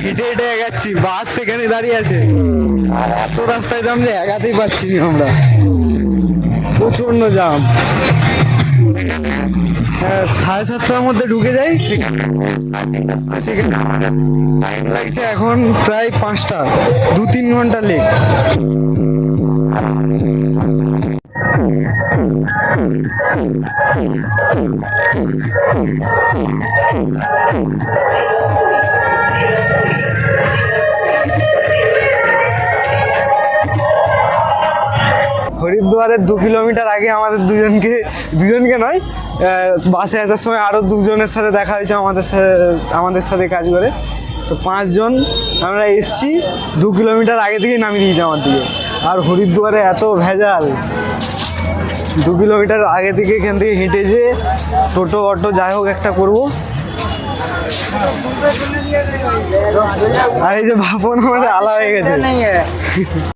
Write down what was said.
হেঁটে হেঁটে এগাচ্ছি, বাস সেখানে দাঁড়িয়ে আছে। আর এত রাস্তায় জাম যে এগাতেই পাচ্ছি না আমরা, প্রচন্ড জাম। হ্যাঁ, 7:30টার মধ্যে ঢুকে যাই, সেখানে টাইম লাগছে এখন প্রায় 5টা, 2-3 ঘন্টা লেট। হরিদ্বারের 2 কিলোমিটার আগে আমাদের দুজনকে নয়, বাসে আসার সময় আরও দুজনের সাথে দেখা হয়েছে আমাদের সাথে কাজ করে। তো 5 জন আমরা এসছি, 2 কিলোমিটার আগে থেকেই নামিয়ে দিয়েছে আমার দিকে। আর হরিদ্বারে এত ভেজাল, 2 কিলোমিটার আগে থেকে এখান থেকে হেঁটে যে টোটো অটো যাই হোক একটা করবো। আর এই যে ভাবন আমাদের আলা হয়ে গেছে।